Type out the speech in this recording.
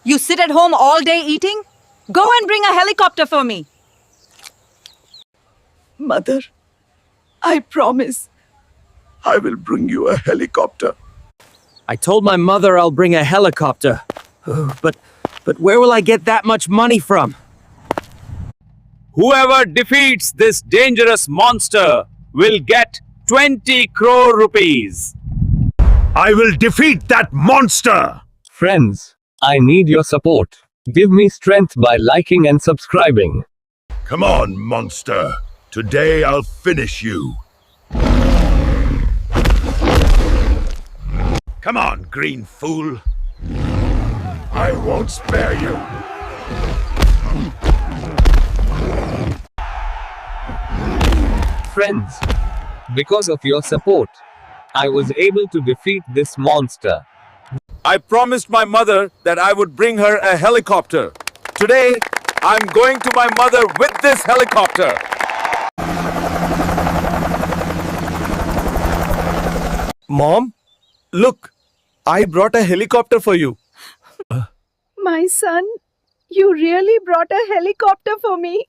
You sit at home all day eating? Go and bring a helicopter for me. Mother, I promise I will bring you a helicopter. I told my mother I'll bring a helicopter. But where will I get that much money from? Whoever defeats this dangerous monster will get 20 crore rupees. I will defeat that monster! Friends, I need your support. Give me strength by liking and subscribing. Come on, monster. Today I'll finish you. Come on, green fool. I won't spare you. Friends, because of your support, I was able to defeat this monster. I promised my mother that I would bring her a helicopter. Today, I'm going to my mother with this helicopter. Mom, look, I brought a helicopter for you. My son, you really brought a helicopter for me.